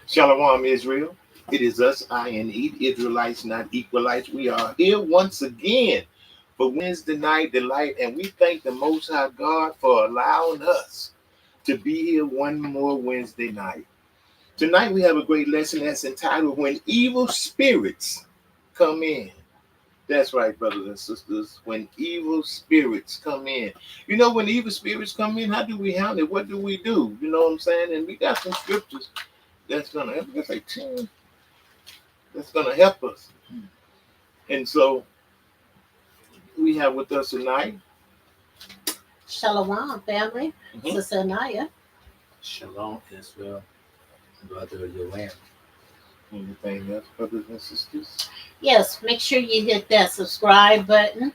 Shalom, Israel. It is us, I-N-E, Israelites, not Equalites. We are here once again for Wednesday night delight, and we thank the Most High God for allowing us to be here one more Wednesday night. Tonight we have a great lesson that's entitled When Evil Spirits Come In. That's right, brothers and sisters. When evil spirits come in. You know, when evil spirits come in, how do we handle it? What do we do? You know what I'm saying? And we got some scriptures that's going to help us. Like 10 that's going to help us. And so we have with us tonight. Shalom, family. Sister Anaya. Shalom, Israel. Brother Yoram. Anything else, brothers and sisters? Yes, make sure you hit that subscribe button.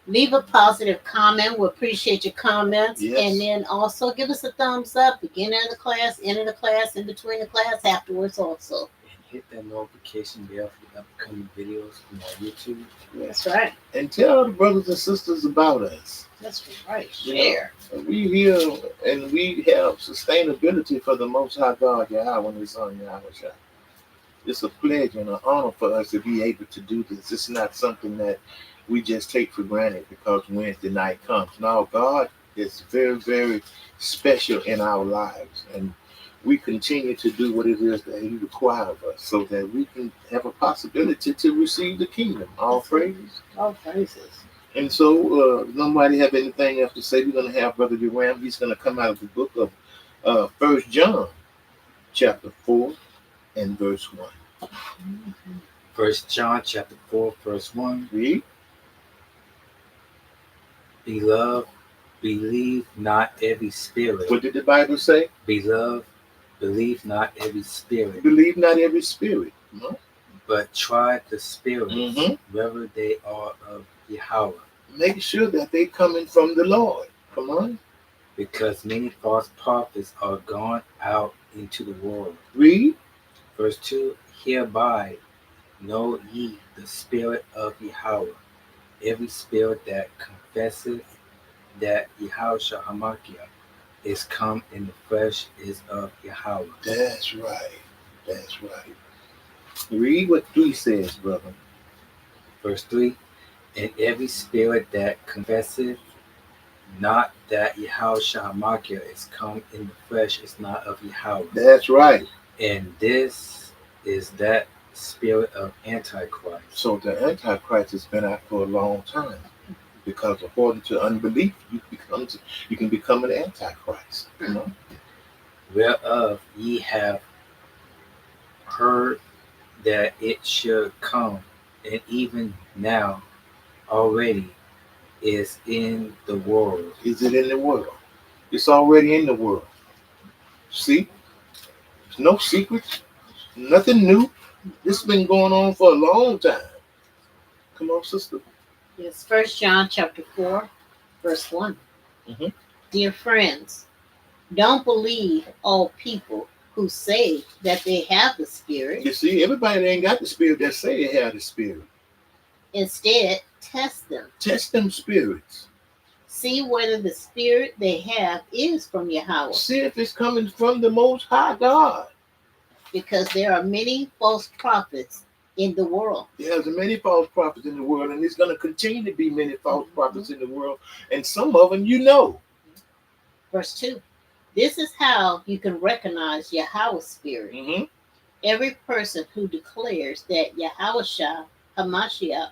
Leave a positive comment. We appreciate your comments. Yes. And then also give us a thumbs up. Beginning of the class, end of the class, in between the class, afterwards also. And hit that notification bell for the upcoming videos from our YouTube. That's right. And tell the brothers and sisters about us. That's right. Share. We here and we have sustainability for the Most High God, Yahweh, and His Son, Yahweh. It's a pleasure and an honor for us to be able to do this. It's not something that we just take for granted because Wednesday night comes. No, God is very, very special in our lives. And we continue to do what it is that He requires of us so that we can have a possibility to receive the kingdom. All praises. All praises. And so, nobody have anything else to say. We're going to have Brother Yoram. He's going to come out of the book of 1 John, chapter 4 and verse 1. 1 John chapter 4, verse 1. Read. Beloved, believe not every spirit. What did the Bible say? Beloved, believe not every spirit. Believe not every spirit. No? But try the spirits, Mm-hmm. whether they are of Yahweh. Make sure that they coming from the Lord. Come on. Because many false prophets are gone out into the world. Read. Verse 2. Hereby know ye the spirit of Yahweh. Every spirit that confesseth that Yahweh Hamakiah is come in the flesh is of Yahweh. That's right. That's right. Read what 3 says, brother. Verse 3. And every spirit that confesseth not that Yahweh Hamakiah is come in the flesh is not of Yahweh. That's right. And this is that spirit of Antichrist. So the Antichrist has been out for a long time. Because according to unbelief, you can become an Antichrist. You know? Whereof ye have heard that it should come, and even now already is in the world. Is it in the world? It's already in the world. See? There's no secrets. Nothing new. This has been going on for a long time. Come on, sister. Yes, 1 John chapter 4, verse 1. Mm-hmm. Dear friends, don't believe all people who say that they have the Spirit. You see, everybody ain't got the spirit that say they have the spirit. Instead, test them. Test them spirits. See whether the Spirit they have is from Yahweh. See if it's coming from the Most High God. Because there are many false prophets in the world. There's many false prophets in the world, and there's going to continue to be many false prophets in the world. And some of them you know. Verse 2. This is how you can recognize Yahweh's Spirit. Mm-hmm. Every person who declares that Yahweh Hamashiach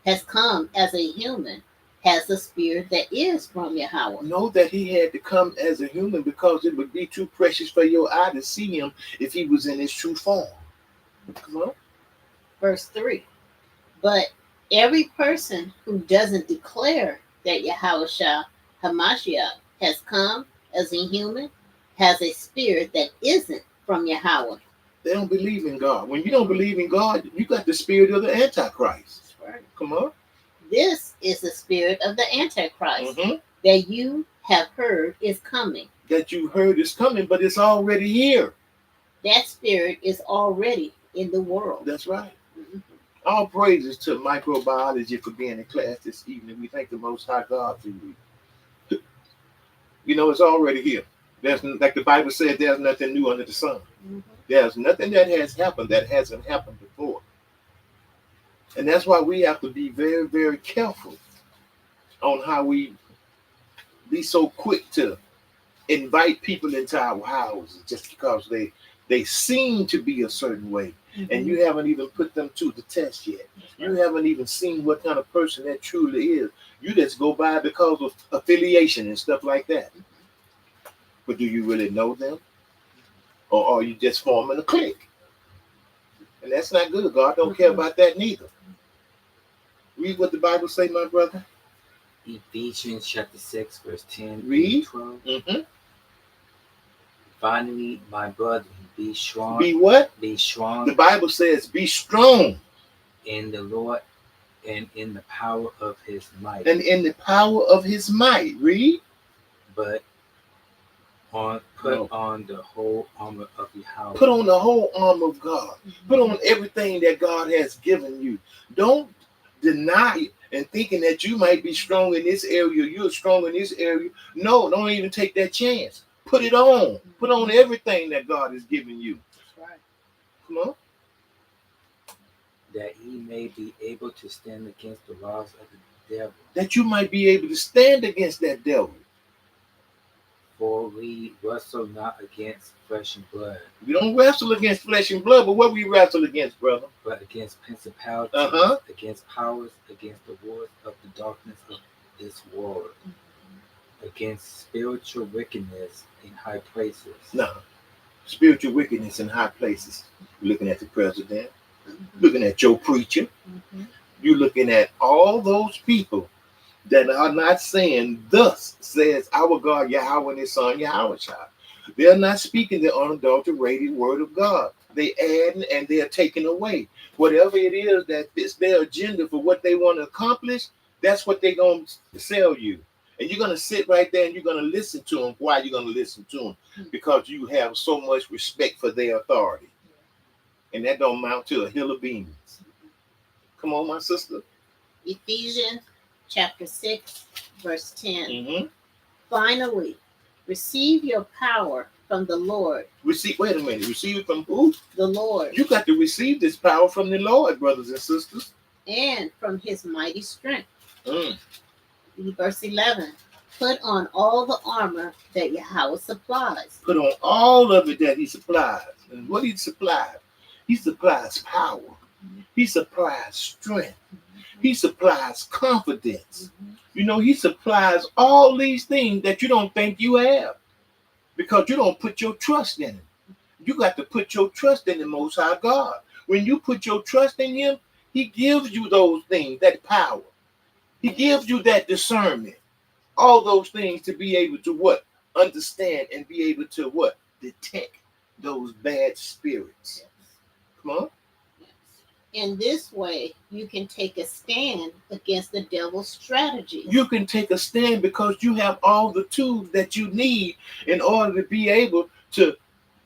has come as a human has the spirit that is from Yahweh. Know that he had to come as a human because it would be too precious for your eye to see him if he was in his true form. Come on. Verse 3. But every person who doesn't declare that Yahweh Hamashiach has come as a human has a spirit that isn't from Yahweh. They don't believe in God. When you don't believe in God, you got the spirit of the Antichrist. That's right. Come on. This is the spirit of the Antichrist that you have heard is coming. That you heard is coming, but it's already here. That spirit is already in the world. That's right. Mm-hmm. All praises to microbiology for being in class this evening. We thank the Most High God for you. You know, it's already here. There's, like the Bible said, there's nothing new under the sun. Mhm. There's nothing that has happened that hasn't happened before. And that's why we have to be very, very careful on how we be so quick to invite people into our houses just because they seem to be a certain way. Mhm. And you haven't even put them to the test yet. You haven't even seen what kind of person that truly is. You just go by because of affiliation and stuff like that. But do you really know them? Or are you just forming a clique? And that's not good. God don't care about that neither. Read what the Bible say, my brother. Ephesians chapter 6, verse 10 Read. through 12. Mm-hmm. Finally, my brethren, be strong. Be what? Be strong The Bible says, be strong. In the Lord and in the power of his might. And in the power of his might. Read. But put on the whole armor of Yahweh. Put on the whole armor of God. Put on everything that God has given you. Don't deny it and thinking that you might be strong in this area, you're strong in this area. No, don't even take that chance. Put it on. Put on everything that God has given you. That's right. Come on. That he may be able to stand against the wiles of the devil. That you might be able to stand against that devil. For we wrestle not against flesh and blood. We don't wrestle against flesh and blood, but what we wrestle against, brother? But against principalities, against powers, against the wars of the darkness of this world, against spiritual wickedness in high places. No, spiritual wickedness in high places. You're looking at the president, looking at your preacher. You're looking at all those people that are not saying, thus says our God, Yahweh and his son, Yahweh. They're not speaking the unadulterated word of God. They add and they're taking away. Whatever it is that fits their agenda for what they want to accomplish, that's what they're going to sell you. And you're going to sit right there and you're going to listen to them. Why you're going to listen to them? Because you have so much respect for their authority. And that don't amount to a hill of beans. Come on, my sister. Ephesians chapter 6, verse 10. Mm-hmm. Finally, receive your power from the Lord. Wait a minute. Receive it from who? The Lord. You got to receive this power from the Lord, brothers and sisters. And from his mighty strength. Mm. Verse 11. Put on all the armor that Yahweh supplies. Put on all of it that he supplies. And what he supplies? He supplies power. He supplies strength. He supplies confidence. You know, he supplies all these things that you don't think you have because you don't put your trust in him. You got to put your trust in the Most High God. When you put your trust in him, he gives you those things, that power. He gives you that discernment. All those things to be able to what? Understand and be able to what? Detect those bad spirits. Come on. In this way, you can take a stand against the devil's strategy. You can take a stand because you have all the tools that you need in order to be able to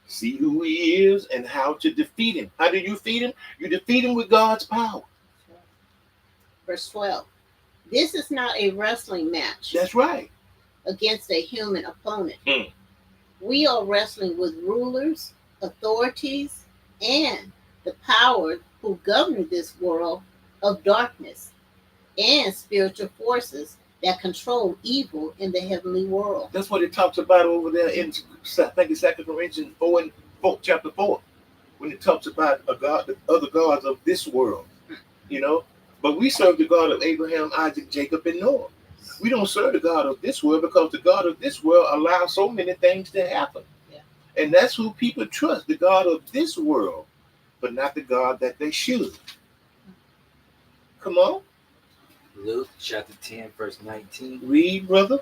see who he is and how to defeat him. How do you defeat him? You defeat him with God's power. Verse 12. This is not a wrestling match. That's right. Against a human opponent. Mm. We are wrestling with rulers, authorities, and the power who govern this world of darkness and spiritual forces that control evil in the heavenly world. That's what it talks about over there in, I think it's 2 Corinthians 4, chapter 4, when it talks about the other gods of this world, you know. But we serve the God of Abraham, Isaac, Jacob, and Noah. We don't serve the God of this world because the God of this world allows so many things to happen. Yeah. And that's who people trust, the God of this world, but not the God that they should. Come on. Luke chapter 10, verse 19. Read, brother.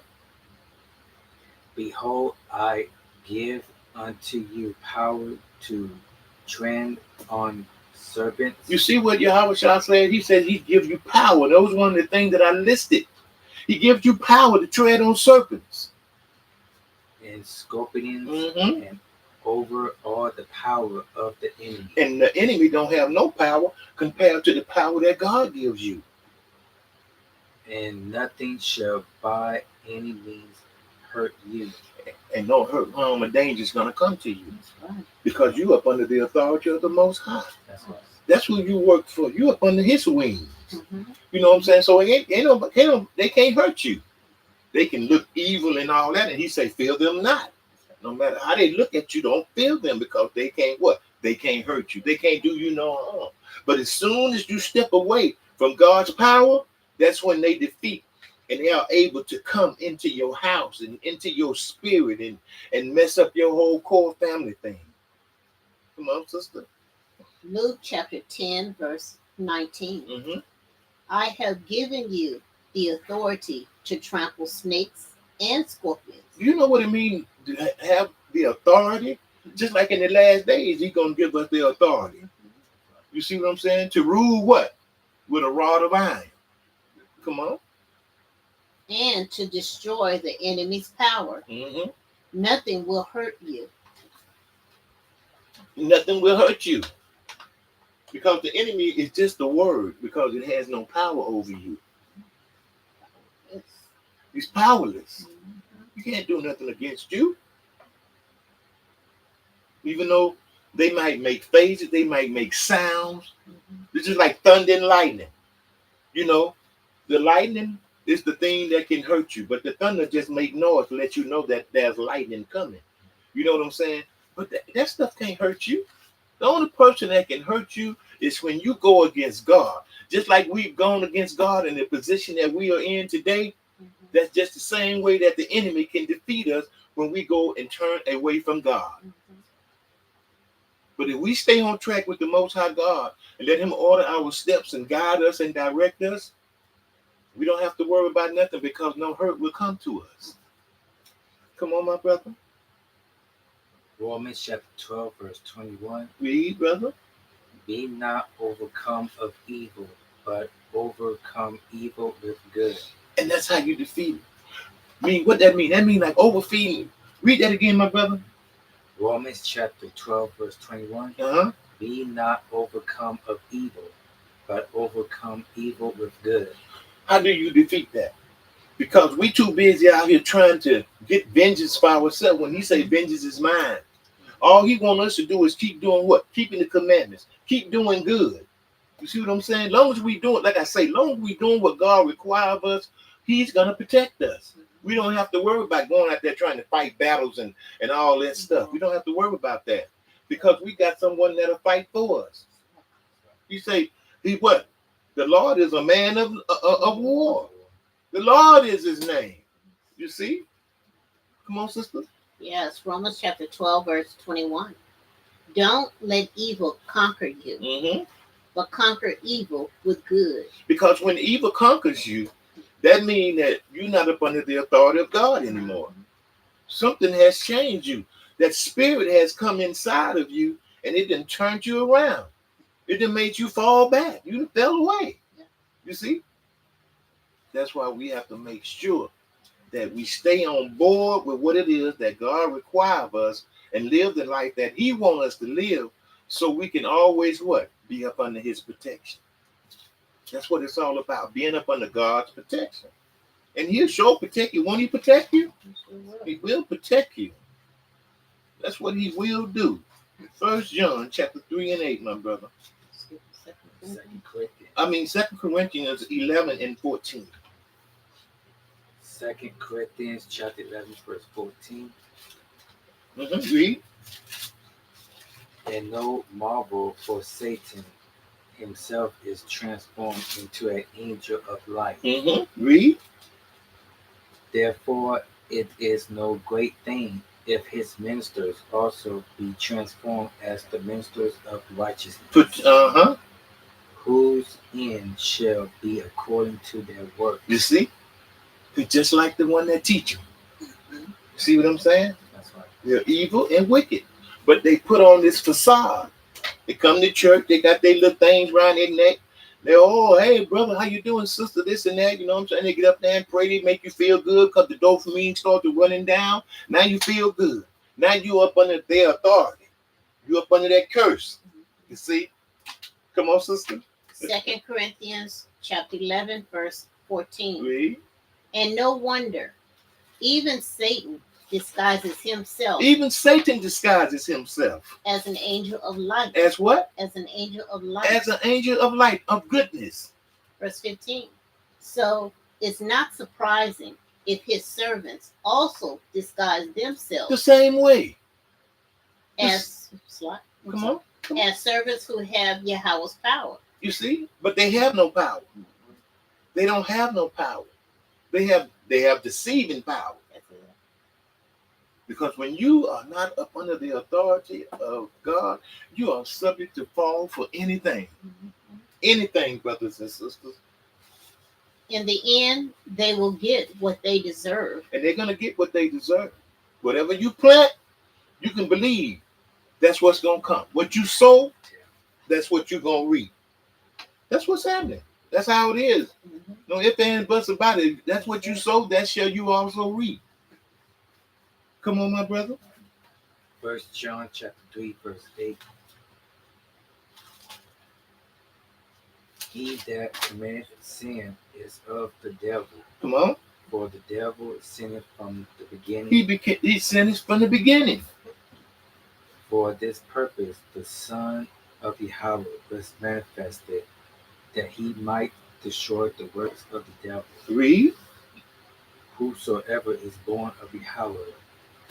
Behold, I give unto you power to tread on serpents. You see what Yahweh Shah said? He said he gives you power. That was one of the things that I listed. He gives you power to tread on serpents. And scorpions, Mm-hmm. and over all the power of the enemy. And the enemy don't have no power compared to the power that God gives you. And nothing shall by any means hurt you. and no hurt, harm, or danger is going to come to you That's right. because you up under the authority of the Most High. That's right. That's who you work for. You up under His wings. Mm-hmm. You know what I'm saying? So they can't hurt you. They can look evil and all that, and He say, "Fear them not." No matter how they look at you, don't fear them because they can't what? They can't hurt you. They can't do you no harm. But as soon as you step away from God's power, that's when they defeat and they are able to come into your house and into your spirit and mess up your whole core family thing. Come on, sister. Luke chapter 10, verse 19. Mm-hmm. I have given you the authority to trample snakes and scorpions. You know what it means to have the authority? Just like in the last days, He's going to give us the authority. You see what I'm saying? To rule what? With a rod of iron. Come on. And to destroy the enemy's power. Mm-hmm. Nothing will hurt you. Nothing will hurt you. Because the enemy is just a word, because it has no power over you. He's powerless. You can't do nothing against you. Even though they might make faces, they might make sounds. It's just like thunder and lightning. You know, the lightning is the thing that can hurt you, but the thunder just make noise to let you know that there's lightning coming. You know what I'm saying? But that stuff can't hurt you. The only person that can hurt you is when you go against God. Just like we've gone against God in the position that we are in today, that's just the same way that the enemy can defeat us when we go and turn away from God. But if we stay on track with the Most High God and let Him order our steps and guide us and direct us, we don't have to worry about nothing because no hurt will come to us. Come on, my brother. Romans chapter 12, verse 21. Read, brother. Be not overcome of evil, but overcome evil with good. And that's how you defeat it. I mean, what that mean? That mean like overfeeding. Read that again, my brother. Romans chapter 12, verse 21. Uh-huh. Be not overcome of evil, but overcome evil with good. How do you defeat that? Because we too busy out here trying to get vengeance for ourselves. When He say vengeance is mine, all He wants us to do is keep doing what? Keeping the commandments. Keep doing good. You see what I'm saying? Long as we doing, like I say, long as we doing what God requires of us, He's gonna protect us. We don't have to worry about going out there trying to fight battles and all that stuff. We don't have to worry about that because we got someone that'll fight for us. You say, He what? The Lord is a man of war. The Lord is His name. You see? Come on, sister. Yes, Romans chapter 12, verse 21. Don't let evil conquer you, Mm-hmm. but conquer evil with good. Because when evil conquers you, that means that you're not up under the authority of God anymore. Something has changed you. That spirit has come inside of you and it done turned you around. It done made you fall back. You fell away. You see? That's why we have to make sure that we stay on board with what it is that God requires of us and live the life that He wants us to live so we can always what? Be up under His protection. That's what it's all about, being up under God's protection. And He'll sure protect you. Won't He protect you? He will protect you. That's what He will do. 1 John chapter 3 and 8, my brother. 2 Corinthians 11 and 14. 2 Corinthians chapter 11, verse 14. Read. And no marvel, for Satan himself is transformed into an angel of light. Read. Therefore, it is no great thing if his ministers also be transformed as the ministers of righteousness, whose end shall be according to their work. You see? It's just like the one that teach you. See what I'm saying? That's right. They're evil and wicked, but they put on this facade. They come to church, they got their little things around their neck. They're, oh, hey, brother, how you doing, sister, this and that. You know what I'm saying? They get up there and pray. They make you feel good because the dopamine starts running down. Now you feel good. Now you up under their authority. You up under that curse. You see? Come on, sister. 2 Corinthians chapter 11, verse 14. Read. And no wonder, even Satan disguises himself Even Satan disguises himself. as an angel of light. As what? As an angel of light. As an angel of light, of goodness. Verse 15. So it's not surprising if his servants also disguise The themselves same way. as Come on. as servants who have Yahweh's power. You see? But they have no power. They don't have no power. They have deceiving power. Because when you are not up under the authority of God, you are subject to fall for anything. Anything, brothers and sisters. In the end, they will get what they deserve. And they're going to get what they deserve. Whatever you plant, you can believe that's what's going to come. What you sow, that's what you're going to reap. That's what's happening. That's how it is. No ifs, ands, buts about it. That's what you sow, that shall you also reap. Come on, my brother. 1 John chapter 3, verse 8. He that committeth sin is of the devil. Come on. For the devil sinned from the beginning. He sinned from the beginning. For this purpose the Son of Yahweh was manifested, that he might destroy the works of the devil. Read. Whosoever is born of Yahweh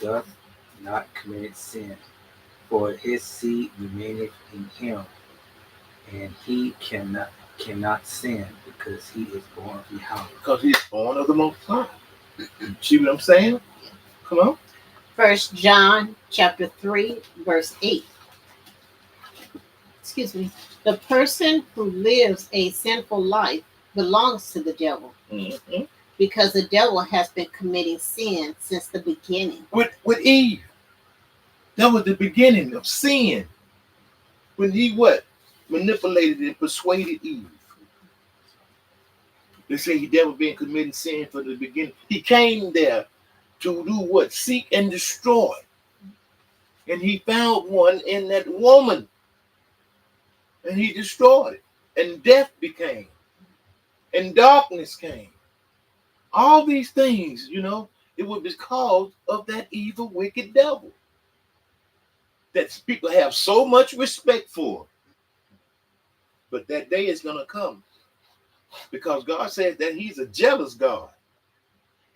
doth not commit sin, for his seed remaineth in him, and he cannot sin, because he is born of Yahweh. Because he's born of the Most High. See what I'm saying? Come on. 1 John chapter 3, verse 8. Excuse me. The person who lives a sinful life belongs to the devil, because the devil has been committing sin since the beginning. With Eve. That was the beginning of sin. When he what? Manipulated and persuaded Eve. They say the devil been committing sin from the beginning. He came there to do what? Seek and destroy. And he found one in that woman. And he destroyed it. And death became. And darkness came. All these things, it was because of that evil, wicked devil that people have so much respect for. But that day is going to come, because God says that he's a jealous God,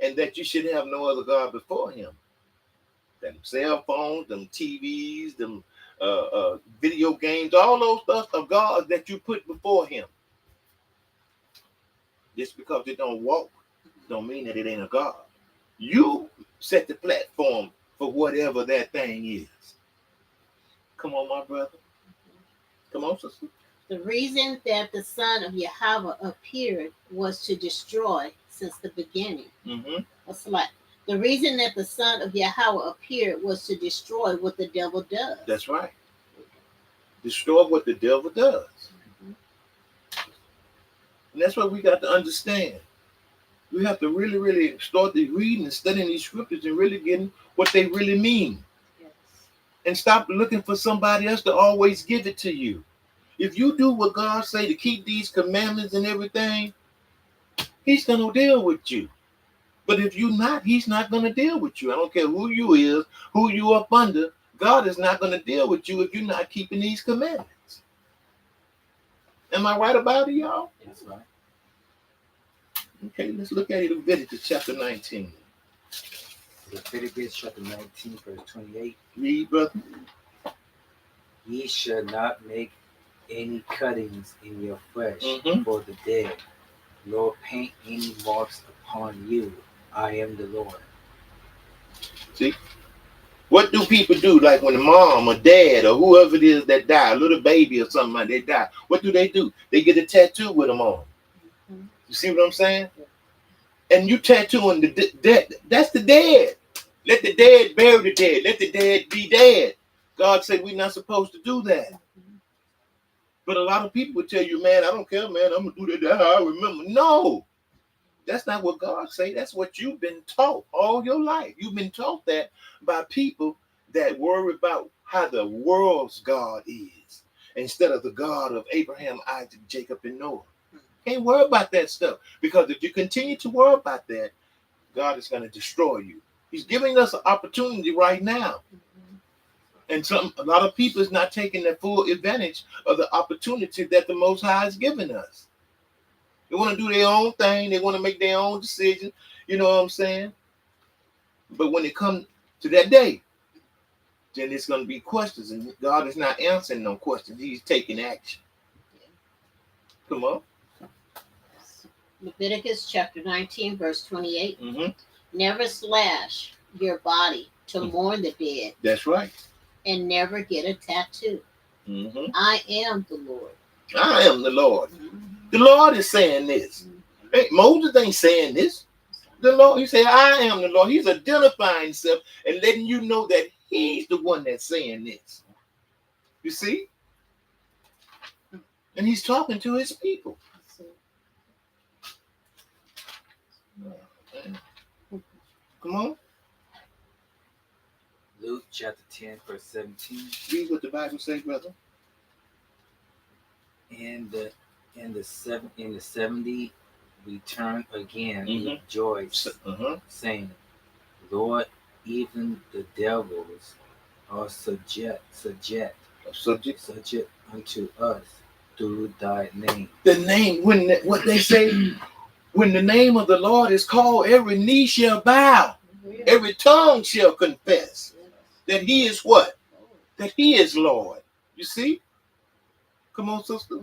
and that you should have no other God before him. Them cell phones, them TVs, them video games, all those stuff of God that you put before him. Just because it don't walk, don't mean that it ain't a God. You set the platform for whatever that thing is. Come on, my brother. Come on, sister. The reason that the Son of Yahweh appeared was to destroy since the beginning. The reason that the Son of Yahweh appeared was to destroy what the devil does. That's right. Destroy what the devil does. And that's what we got to understand. We have to really, really start reading and studying these scriptures and really getting what they really mean. Yes. And stop looking for somebody else to always give it to you. If you do what God say to keep these commandments and everything, he's going to deal with you. But if you're not, he's not going to deal with you. I don't care who you is, who you up under. God is not going to deal with you if you're not keeping these commandments. Am I right about it, y'all? That's right. Okay, let's look at it. Leviticus chapter 19. Leviticus chapter 19, verse 28. Read, brother. Ye shall not make any cuttings in your flesh for the dead, nor paint any marks upon you. I am the Lord. See? What do people do? Like when the mom or dad or whoever it is that die, a little baby or something like that die, what do? They get a tattoo with them on. You see what I'm saying? And you tattooing the dead. That's the dead. Let the dead bury the dead. Let the dead be dead. God said we're not supposed to do that. But a lot of people would tell you, man, I don't care, man. I'm going to do that. That's how I remember. No. That's not what God say. That's what you've been taught all your life. You've been taught that by people that worry about how the world's God is instead of the God of Abraham, Isaac, Jacob, and Noah. Can't worry about that stuff, because if you continue to worry about that, God is going to destroy you. He's giving us an opportunity right now. And a lot of people is not taking the full advantage of the opportunity that the Most High has given us. They want to do their own thing. They want to make their own decision. You know what I'm saying? But when it comes to that day, then it's going to be questions. And God is not answering no questions. He's taking action. Come on. Leviticus chapter 19, verse 28. Mm-hmm. Never slash your body to mourn the dead. That's right. And never get a tattoo. Mm-hmm. I am the Lord. I am the Lord. The Lord is saying this. Hey, Moses ain't saying this. The Lord, he said, I am the Lord. He's identifying himself and letting you know that he's the one that's saying this. You see? And he's talking to his people. Come on. Luke chapter 10, verse 17. Read what the Bible says, brother. In the 70 return again Mhm. with joy, saying, Lord, even the devils are subject unto us through thy name. The name, what they say, when the name of the Lord is called, every knee shall bow, every tongue shall confess that he is what? That he is Lord. You see? Come on, sister.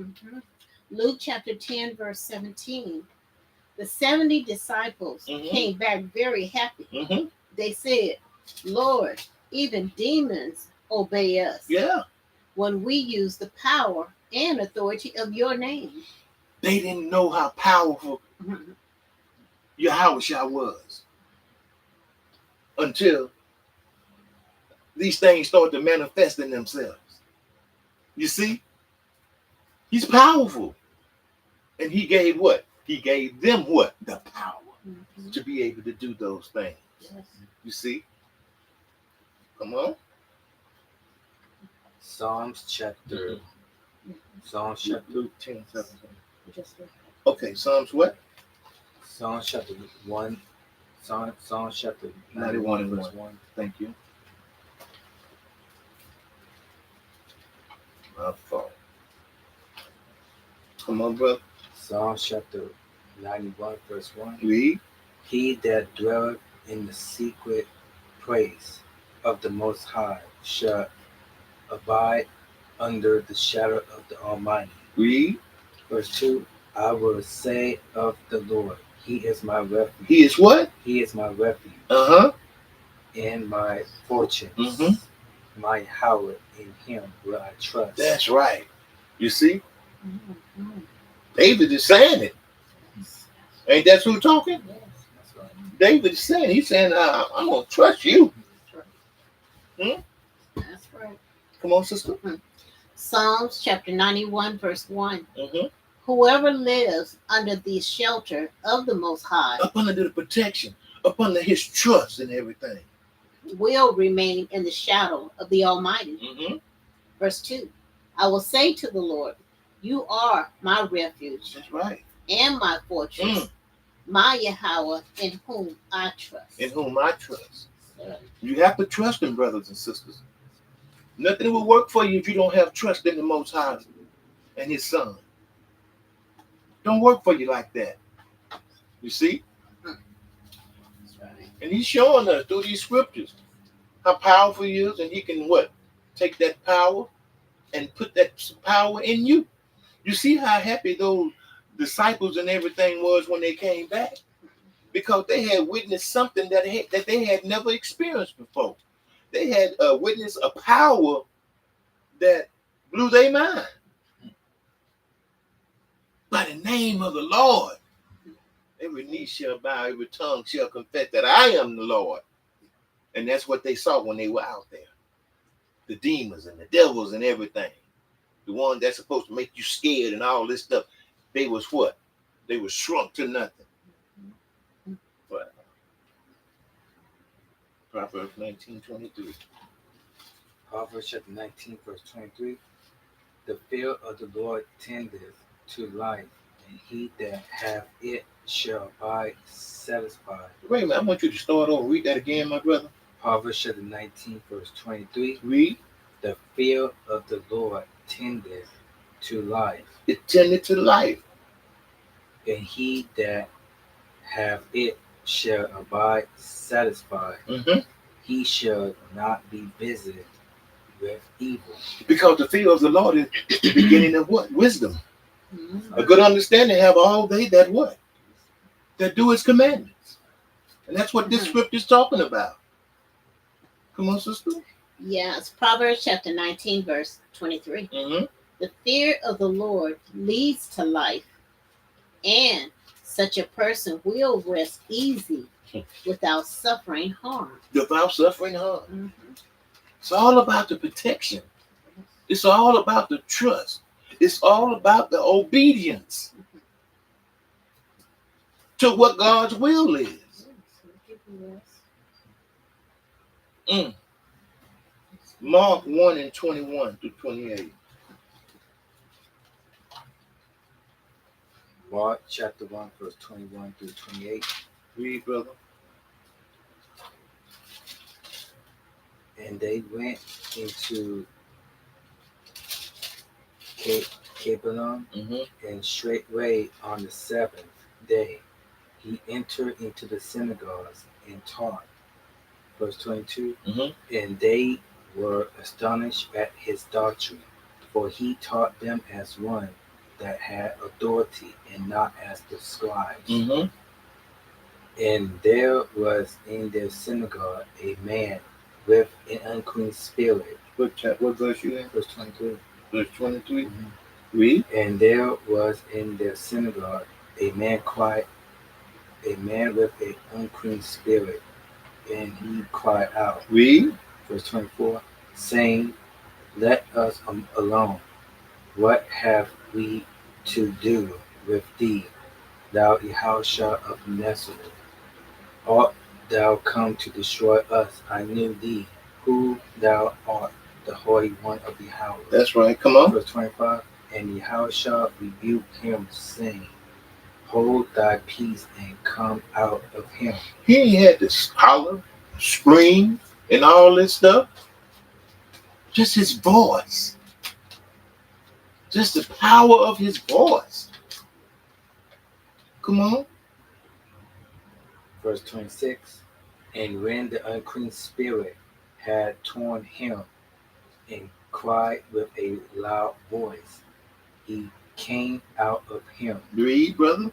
Luke chapter 10, verse 17. The 70 disciples came back very happy. They said, Lord, even demons obey us. Yeah. When we use the power and authority of your name. They didn't know how powerful Yahweh was until these things start to manifest in themselves. You see? He's powerful. And he gave what? He gave them what? The power to be able to do those things. Yes. You see? Come on. Psalms chapter Luke 10, 17. Okay, Psalms what? Psalms chapter 1. Psalms chapter 91 verse 1. Thank you. My fault. Come on, brother. Psalms chapter 91 verse 1. Read. He that dwelleth in the secret place of the Most High shall abide under the shadow of the Almighty. Read. Verse 2. I will say of the Lord, he is my refuge. He is what? He is my refuge. And my fortress. My power, in him will I trust. That's right. You see? David is saying it. Ain't that who talking? Yes. That's right. David is saying, he's saying, I'm going to trust you. That's right. Come on, sister. Psalms chapter 91, verse 1. Whoever lives under the shelter of the Most High, up under the protection, up under his trust and everything, will remain in the shadow of the Almighty. Verse 2. I will say to the Lord, you are my refuge. That's right. And my fortress, my Yahweh, in whom I trust. In whom I trust. You have to trust him, brothers and sisters. Nothing will work for you if you don't have trust in the Most High and his Son. Don't work for you like that. You see? And he's showing us through these scriptures how powerful he is, and he can what? Take that power and put that power in you. You see how happy those disciples and everything was when they came back? Because they had witnessed something that they had never experienced before. They had witnessed a power that blew their mind. By the name of the Lord, every knee shall bow, every tongue shall confess that I am the Lord. And that's what they saw when they were out there. The demons and the devils and everything. The one that's supposed to make you scared and all this stuff. They was what? They were shrunk to nothing. But Proverbs 19:23. Proverbs chapter 19, verse 23. The fear of the Lord tendeth to life, and he that hath it shall abide satisfied. Wait a minute, I want you to start over. Read that again, my brother. Proverbs chapter 19, verse 23. Read. The fear of the Lord tendeth to life, It tended to life. and he that have it shall abide satisfied. Mm-hmm. He shall not be visited with evil. Because the fear of the Lord is the beginning of what? Wisdom. Mhm. A good understanding have all they that what? That do his commandments. And that's what this script is talking about. Come on, sister. Yeah, it's Proverbs chapter 19, verse 23. Mm-hmm. The fear of the Lord leads to life, and such a person will rest easy without suffering harm. Without suffering harm. Mhm. It's all about the protection. It's all about the trust. It's all about the obedience to what God's will is. Mm. Mark 1 and 21 through 28. Mark chapter 1, verse 21 through 28. Read, brother. And they went into Capernaum, Mm-hmm. and straightway on the seventh day he entered into the synagogues and taught. Verse 22. Mm-hmm. And they were astonished at his doctrine, for he taught them as one that had authority, and not as the scribes. Mm-hmm. And there was in their synagogue a man with an unclean spirit. What verse you in? Verse 23. Verse 23. Mm-hmm. Read. And there was in their synagogue a man with an unclean spirit, and he cried out. Read. Verse 24, saying, Let us alone. What have we to do with thee, thou Yahushua of Nazareth? Art thou come to destroy us? I knew thee, who thou art, the Holy One of Yahweh. That's right. Come on. Verse 25, and Yahushua rebuked him, saying, Hold thy peace and come out of him. He had to holler, scream, and all this stuff. Just his voice. Just the power of his voice. Come on. Verse 26, and when the unclean spirit had torn him and cried with a loud voice, he came out of him. Read, brother.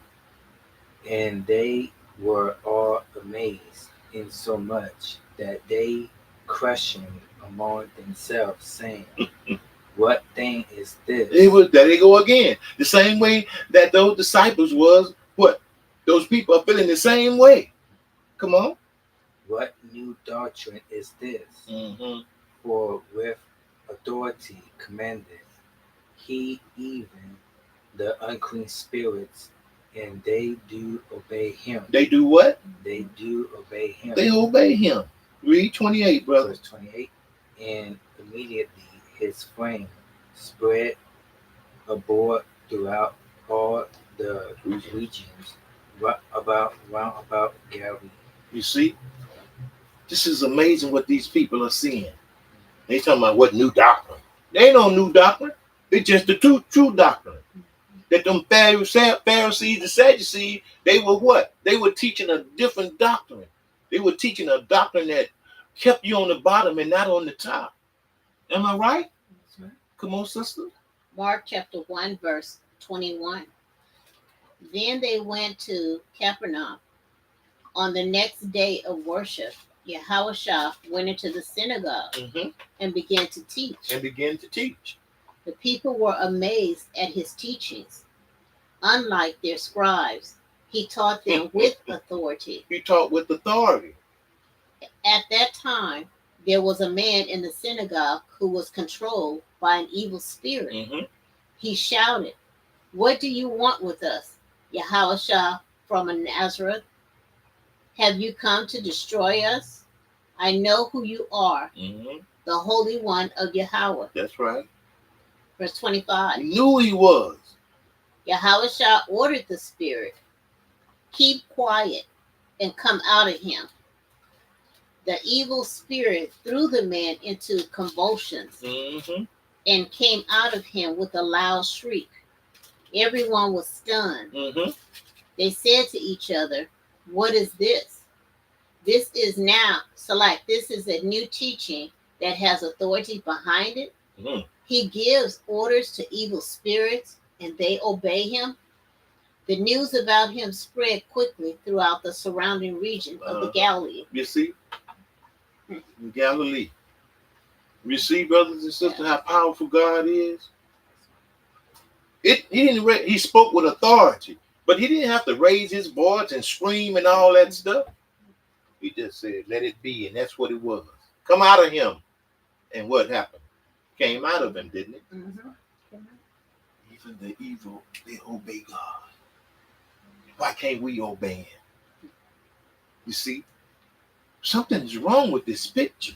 And they were all amazed, insomuch that they questioned among themselves, saying, What thing is this? There they go again. The same way that those disciples was, what? Those people are feeling the same way. Come on. What new doctrine is this? Mm-hmm. For with authority commanded he even the unclean spirits, and they do obey him. They do what? They do obey him. They obey him. Read 28, brother. Verse 28. And immediately his fame spread abroad throughout all the regions round about Galilee. You see? This is amazing what these people are seeing. They talking about what new doctrine. They ain't no new doctrine. It's just the true doctrine. That them Pharisees and Sadducees, they were what? They were teaching a different doctrine. They were teaching a doctrine that kept you on the bottom and not on the top. Am I right? Right. Come on, sister. Mark chapter 1, verse 21. Then they went to Capernaum. On the next day of worship, Yahushua went into the synagogue Mm-hmm. and began to teach. And began to teach. The people were amazed at his teachings. Unlike their scribes, he taught them with authority. He taught with authority. At that time, there was a man in the synagogue who was controlled by an evil spirit. Mm-hmm. He shouted, What do you want with us, Yahushua from Nazareth? Have you come to destroy us? I know who you are, Mm-hmm. the Holy One of Yahweh. That's right. Verse 25. He knew he was. Yahushua ordered the spirit, keep quiet and come out of him. The evil spirit threw the man into convulsions Mm-hmm. and came out of him with a loud shriek. Everyone was stunned. Mm-hmm. They said to each other, "What is this?" This is now, select, this is a new teaching that has authority behind it. Mm-hmm. He gives orders to evil spirits and they obey him. The news about him spread quickly throughout the surrounding region of the Galilee. You see, in Galilee. You see, brothers and sisters, how powerful God is. He spoke with authority, but he didn't have to raise his voice and scream and all that stuff. He just said, "Let it be," and that's what it was. Come out of him, and what happened? Came out of him, didn't it? Mm-hmm. Even the evil, they obey God. Why can't we obey him? You see, something is wrong with this picture.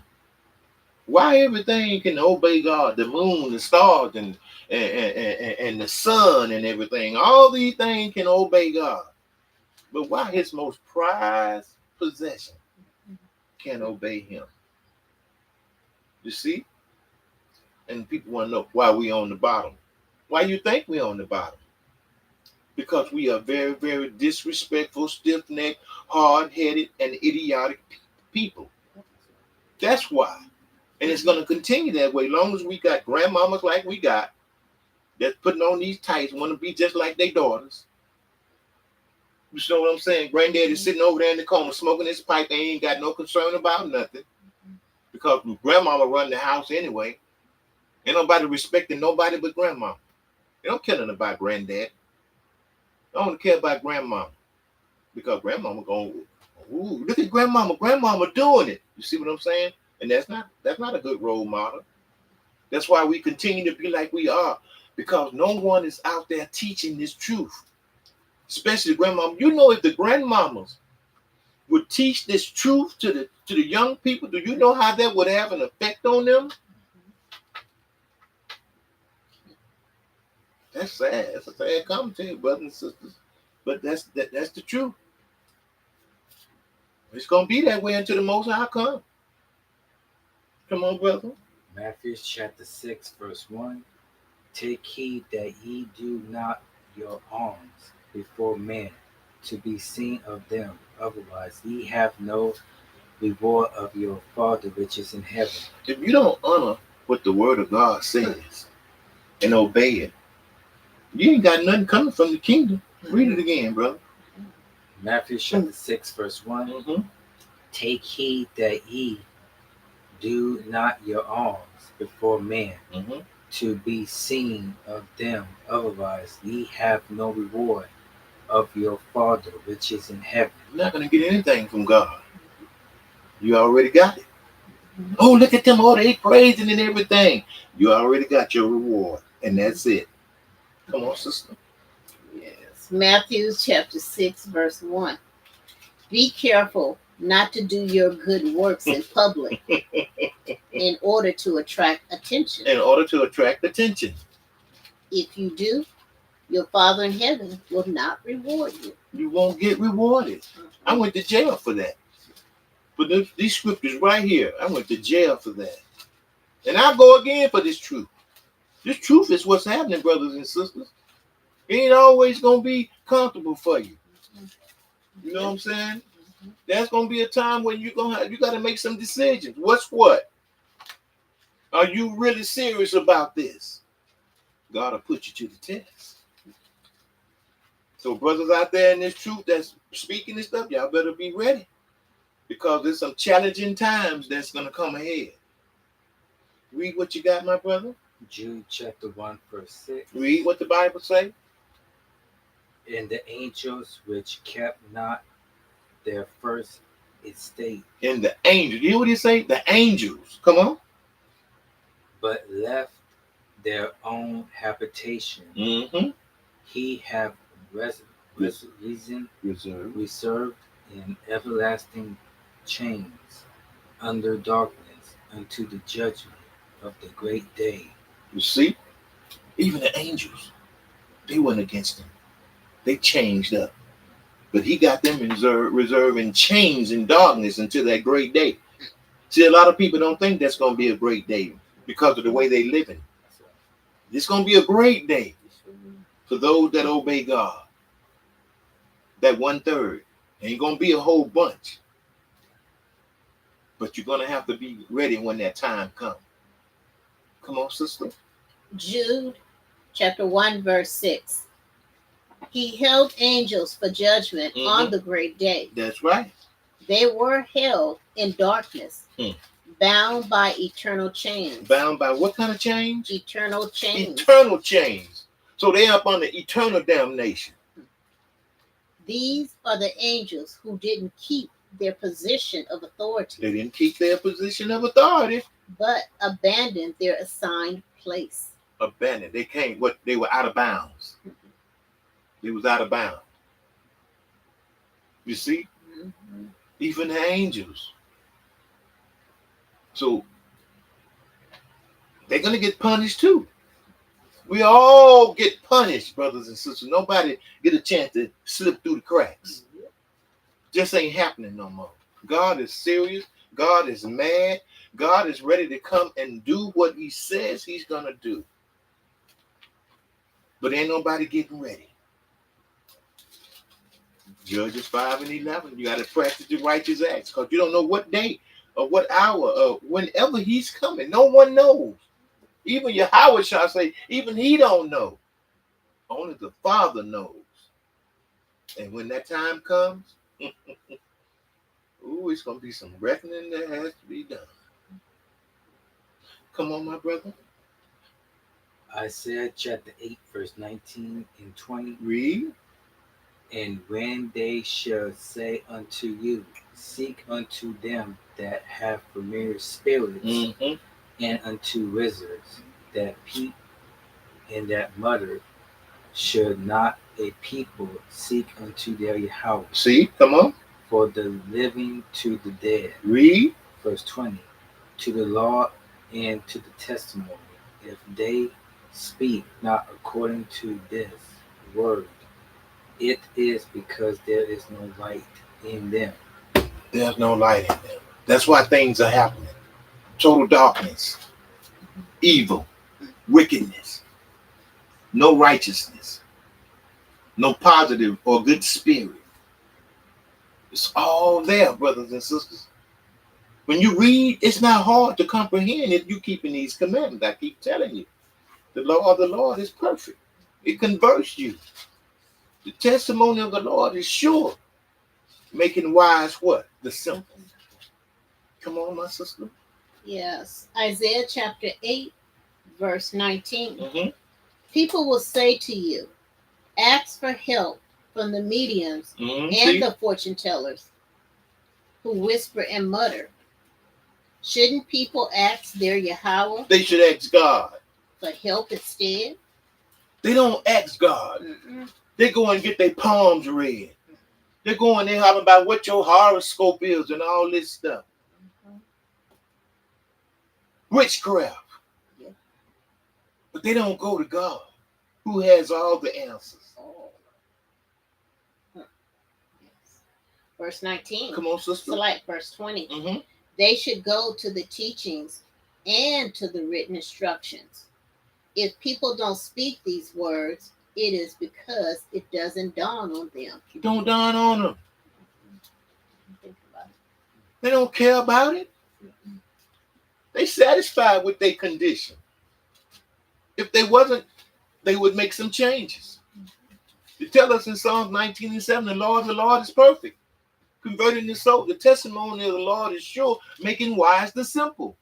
Why everything can obey God? The moon, the stars, and the sun and everything. All these things can obey God. But why his most prized possession can't obey him? You see? And people want to know why we on the bottom. Why you think we on the bottom? Because we are very, very disrespectful, stiff-necked, hard-headed, and idiotic people. That's why. And it's going to continue that way. Long as we got grandmamas like we got, that's putting on these tights, want to be just like their daughters. You know what I'm saying? Granddaddy's sitting over there in the corner smoking his pipe. They ain't got no concern about nothing. Because grandmama run the house anyway. Ain't nobody respecting nobody but grandma. They don't care nothing about granddad. They don't care about grandmama. Because grandmama going, ooh, look at grandmama. Grandmama doing it. You see what I'm saying? And that's not a good role model. That's why we continue to be like we are. Because no one is out there teaching this truth. Especially grandmama. You know, if the grandmamas would teach this truth to the young people, do you know how that would have an effect on them? That's sad. That's a sad commentary, brothers and sisters. But that's the truth. It's gonna be that way until the Most High come. Come on, brother. Matthew chapter 6, verse 1. Take heed that ye do not your alms before men to be seen of them, otherwise ye have no reward of your Father which is in heaven. If you don't honor what the Word of God says and obey it, you ain't got nothing coming from the kingdom. Read it again, brother. Matthew chapter 6, verse 1. Mm-hmm. Take heed that ye do not your alms before men Mm-hmm. to be seen of them, otherwise ye have no reward of your Father which is in heaven. You're not gonna get anything from God. You already got it. Oh, look at them. Oh, they praising and everything. You already got your reward. And that's it. Come on, sister. Yes. Matthew chapter 6, verse 1. Be careful not to do your good works in public in order to attract attention. In order to attract attention. If you do, your Father in heaven will not reward you. You won't get rewarded. I went to jail for that. For these scriptures right here, I went to jail for that. And I'll go again for this truth. This truth is what's happening, brothers and sisters. It ain't always going to be comfortable for you. You know what I'm saying? There's going to be a time when you got to make some decisions. What's what? Are you really serious about this? God will put you to the test. So brothers out there in this truth that's speaking this stuff, y'all better be ready. Because there's some challenging times that's going to come ahead. Read what you got, my brother. Jude chapter 1, verse 6. Read what the Bible say. And the angels which kept not their first estate, And the angels. You hear what he say? The angels. Come on. but left their own habitation, Mm-hmm. he have reserved in everlasting chains under darkness unto the judgment of the great day. You see? Even the angels, they went against him. They changed up. But he got them reserved in chains and darkness until that great day. See, a lot of people don't think that's going to be a great day because of the way they live in. It's going to be a great day for those that obey God. That 1/3. Ain't going to be a whole bunch. But you're going to have to be ready when that time comes. Come on, sister. Jude chapter 1, verse 6. He held angels for judgment on the great day. That's right. They were held in darkness, bound by eternal chains. Bound by what kind of chains? Eternal chains. Eternal chains. So they're up under eternal damnation. These are the angels who didn't keep their position of authority. They didn't keep their position of authority. But abandoned their assigned place. Abandoned. They came. What? They were out of bounds. They was out of bounds. You see? Even the angels. So they're going to get punished too. We all get punished, brothers and sisters. Nobody get a chance to slip through the cracks. Just ain't happening no more. God is serious. God is mad. God is ready to come and do what he says he's going to do. But ain't nobody getting ready. Judges 5 and 11. You got to practice the righteous acts because you don't know what day or what hour or whenever he's coming. No one knows. Even Yahweh shall say, even he don't know. Only the Father knows. And when that time comes, ooh, it's going to be some reckoning that has to be done. Come on, my brother. Isaiah chapter 8, verse 19 and 20. Read. And when they shall say unto you, seek unto them that have familiar spirits, and unto wizards that peep and that mutter, should not a people seek unto their Yahweh? See, come on. For the living to the dead. Read. Verse 20. To the law and to the testimony, if they speak not according to this word, it is because there is no light in them. There's no light in them. That's why things are happening. Total darkness, evil, wickedness, no righteousness, no positive or good spirit. It's all there, brothers and sisters. When you read, it's not hard to comprehend if you're keeping these commandments. I keep telling you. The law of the Lord is perfect. It converts you. The testimony of the Lord is sure. Making wise what? The simple. Come on, my sister. Yes. Isaiah chapter 8, verse 19. People will say to you, ask for help from the mediums and the fortune tellers who whisper and mutter. Shouldn't people ask their Yahweh? They should ask God for help instead. They don't ask God. They go and get their palms read. They're going there talking about what your horoscope is and all this stuff. Witchcraft. Yeah. But they don't go to God, who has all the answers. Yes. Verse 19. Come on, sister. So like verse 20. They should go to the teachings and to the written instructions. If people don't speak these words, it is because it doesn't dawn on them. It don't dawn on them. Think about it. They don't care about it. They satisfied with their condition. If they wasn't, they would make some changes. You tell us in Psalms 19 and 7, the law of the Lord is perfect, converting the soul. The testimony of the Lord is sure, making wise the simple.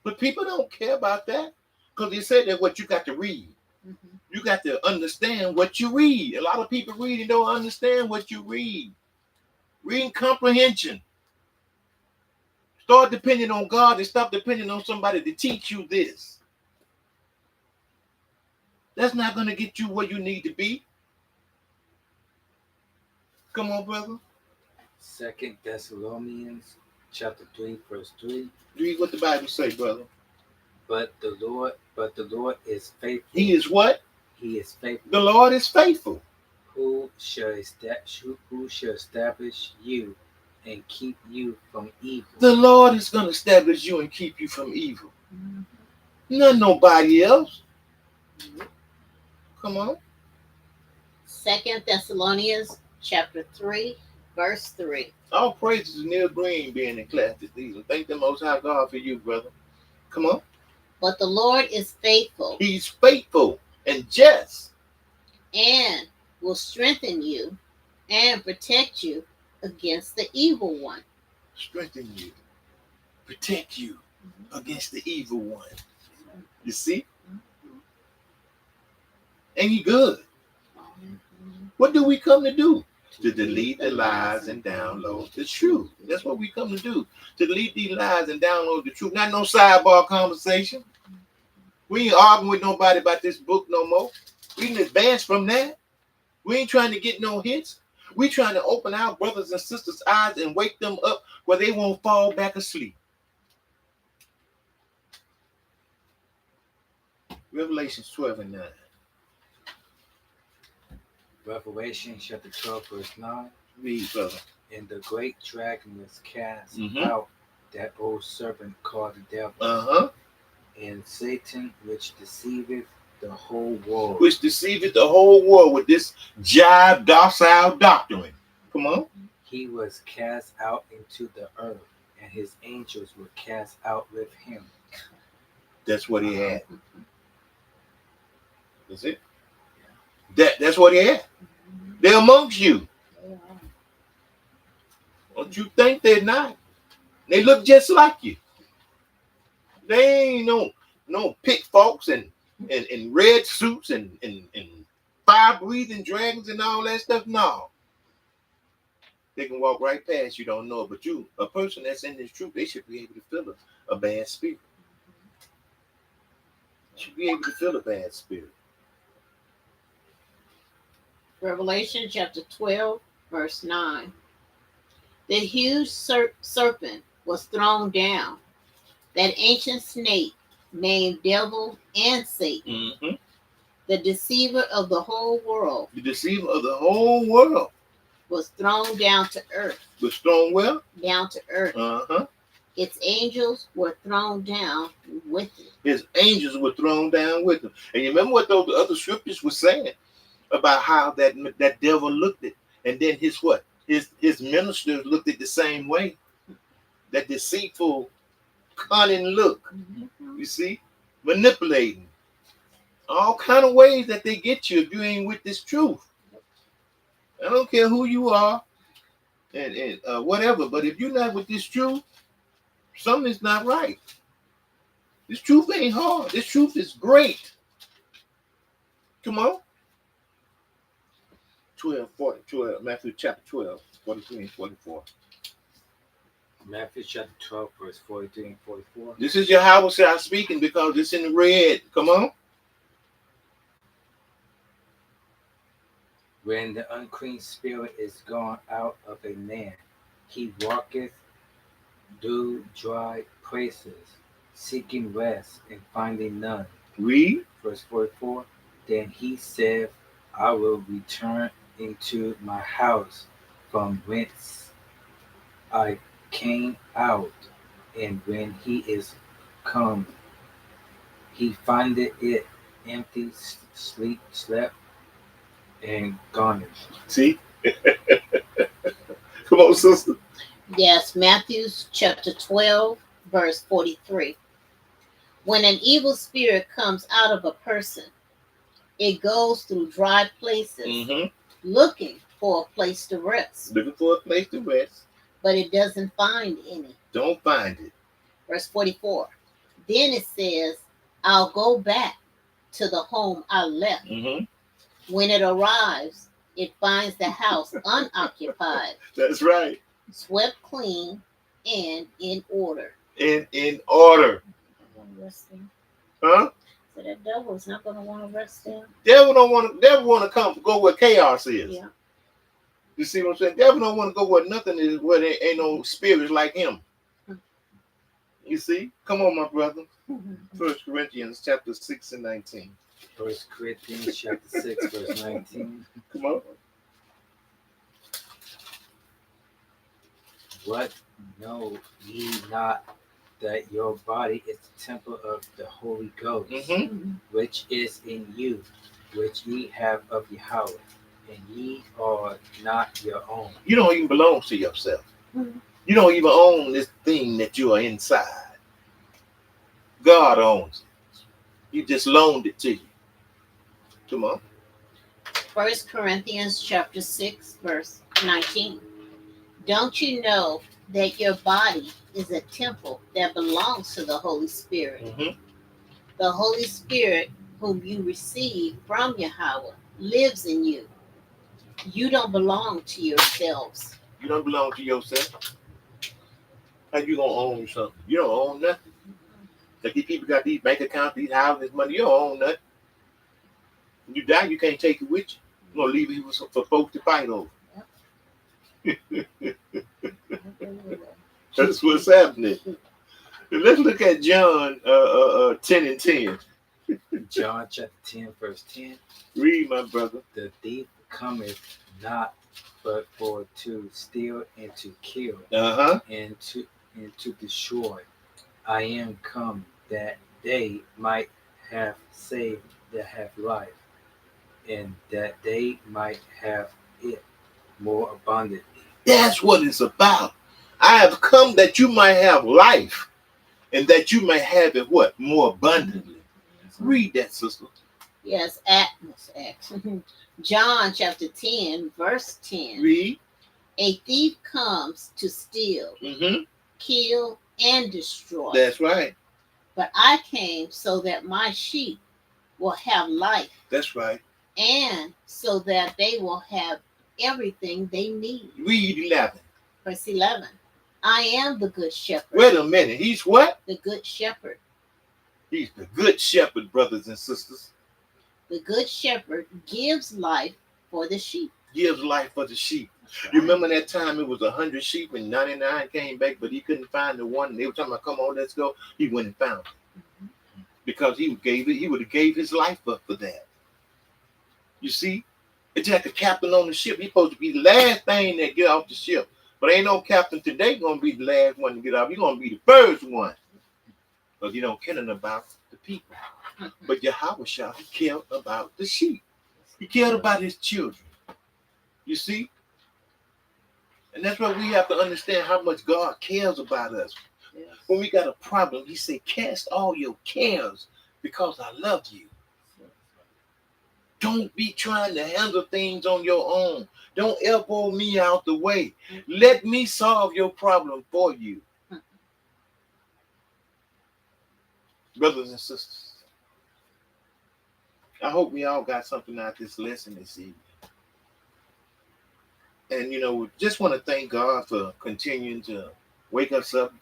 But people don't care about that because they said that what you got to read. You got to understand what you read. A lot of people read and don't understand what you read. Reading comprehension. Start depending on God and stop depending on somebody to teach you this. That's not going to get you where you need to be. Come on, brother. 2 Thessalonians chapter 3, verse 3. Read what the Bible say, brother. But the Lord is faithful. He is what? He is faithful. The Lord is faithful. who shall establish you and keep you from evil. The Lord is going to establish you and keep you from evil. Not nobody else. Come on. 2 Thessalonians chapter 3, verse 3. All praises to Neil Green being in class this season. Thank the Most High God for you, brother. Come on. But the Lord is faithful He's faithful and just. and will strengthen you and protect you against the evil one. Strengthen you. Protect you against the evil one. You see? Ain't he good? What do we come to do? To delete the lies and download the truth. That's what we come to do. To delete these lies and download the truth. Not no sidebar conversation. We ain't arguing with nobody about this book no more. We can advance from that. We ain't trying to get no hits. We trying to open our brothers and sisters' eyes and wake them up where they won't fall back asleep. Revelation 12 and 9. Revelation chapter 12, verse 9. Read, brother. And the great dragon was cast Mhm. out, that old serpent called the devil, Uh-huh. and Satan, which deceiveth the whole world. Which deceiveth the whole world with this jive docile doctrine. Come on. He was cast out into the earth, and his angels were cast out with him. That's what he had. That's it. That's what he had. They're amongst you. Don't you think they're not? They look just like you. They ain't no pit folks and red suits and fire breathing dragons and all that stuff. No. They can walk right past you, don't know it. But you, a person that's in this truth, they should be able to feel a bad spirit. Should be able to feel a bad spirit. Revelation chapter 12, verse 9. The huge serpent was thrown down, that ancient snake named Devil and Satan, Mm-hmm. the deceiver of the whole world, The deceiver of the whole world was thrown down to earth. was thrown well. Down to earth. Uh-huh. Its angels were thrown down with it. His angels were thrown down with him. And you remember what those other scriptures were saying about how that devil looked at, and then his ministers looked at the same way. That deceitful, cunning look. Mm-hmm. You see, manipulating. All kind of ways that they get you if you ain't with this truth. I don't care who you are and whatever, but if you're not with this truth, something's not right. This truth ain't hard. This truth is great. Come on. 12, Matthew chapter 12, 43 and 44. Matthew chapter 12, verse 43 and 44. This is Yahweh speaking because it's in the red. Come on. When the unclean spirit is gone out of a man, he walketh through dry places, seeking rest and finding none. Read. Verse 44. Then he said, I will return into my house from whence I came out. And when he is come, he findeth it empty, slept, and garnished. See? Come on, sister. Yes, Matthew chapter 12, verse 43. When an evil spirit comes out of a person, it goes through dry places, Mm-hmm. looking for a place to rest. Looking for a place to rest. But it doesn't find any. Don't find it. Verse 44. Then it says, I'll go back to the home I left. Mm-hmm. When it arrives, it finds the house unoccupied, That's right. swept clean, and in order. In order. I want to rest there. Huh? So that devil is not going to want to rest there. Devil want to come go where chaos is. Yeah. You see what I'm saying? Devil don't want to go where nothing is, where there ain't no spirits like him. You see? Come on, my brother. 1 Corinthians chapter 6 and 19. 1 Corinthians chapter 6, verse 19. Come on. What know ye not that your body is the temple of the Holy Ghost, Mm-hmm. which is in you, which ye have of Yahweh, and ye are not your own? You don't even belong to yourself. Mhm. You don't even own this thing that you are inside. God owns it. He just loaned it to you. Come on. 1 Corinthians chapter 6, verse 19. Don't you know that your body is a temple that belongs to the Holy Spirit? Mm-hmm. The Holy Spirit, whom you receive from Yahweh, lives in you. You don't belong to yourselves. You don't belong to yourself. How you gonna own something? You don't own nothing. Like these people got these bank accounts, these houses, this money. You don't own nothing. When you die, you can't take it with you. You're gonna leave it for folks to fight over. That's what's happening. Let's look at John 10 and 10. John chapter 10, verse 10. Read, my brother. The thief cometh not but for to steal and to kill Uh-huh. and to destroy. I am come that they might have saved that have life, and that they might have it more abundantly. That's what it's about. I have come that you might have life, and that you may have it what? More abundantly. Read that, sister. Yes, Acts. John chapter 10, verse 10. Read. A thief comes to steal, Mm-hmm. kill, and destroy. That's right. But I came so that my sheep will have life, That's right. and so that they will have everything they need. Read 11. Verse 11. I am the good shepherd. Wait a minute. He's what? The good shepherd. He's the good shepherd, brothers and sisters. The good shepherd gives life for the sheep. Gives life for the sheep. Right. You remember that time it was 100 sheep and 99 came back, but he couldn't find the one. They were talking about, come on, let's go. He went and found it. Mhm. Because he would have gave his life up for that. You see? It's like a captain on the ship. He's supposed to be the last thing that get off the ship. But ain't no captain today going to be the last one to get off. He's going to be the first one. Because he don't care about the people. But Yahweh Shah, he cared about the sheep. He cared about his children. You see? And that's why we have to understand how much God cares about us. Yes. When we got a problem, he said, cast all your cares because I love you. Don't be trying to handle things on your own. Don't elbow me out the way. Let me solve your problem for you. Brothers and sisters, I hope we all got something out of this lesson this evening. And, just want to thank God for continuing to wake us up,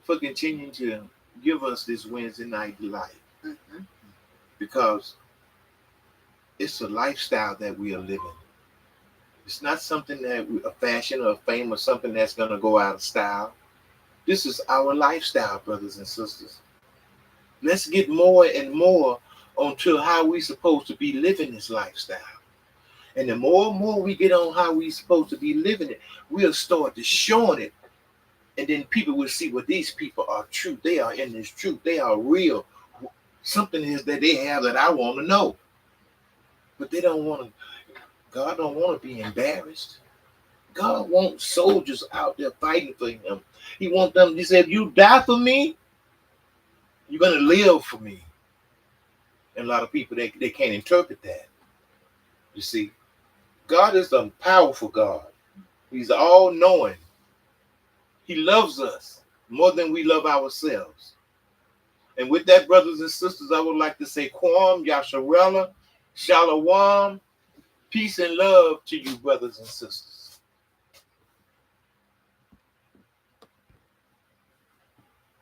for continuing to give us this Wednesday night light. Mhm. Because it's a lifestyle that we are living. It's not something that a fashion or a fame or something that's going to go out of style. This is our lifestyle, brothers and sisters. Let's get more and more onto how we're supposed to be living this lifestyle. And the more and more we get on how we're supposed to be living it, we'll start to showing it. And then people will see, well, these people are true. They are in this truth. They are real. Something is that they have that I want to know. But they don't want to. God don't want to be embarrassed. God wants soldiers out there fighting for him. He wants them. He said, if you die for me, you're going to live for me. And a lot of people, they can't interpret that. You see, God is a powerful God. He's all-knowing. He loves us more than we love ourselves. And with that, brothers and sisters, I would like to say, Kwam, Yasharella, Shalom, peace and love to you, brothers and sisters.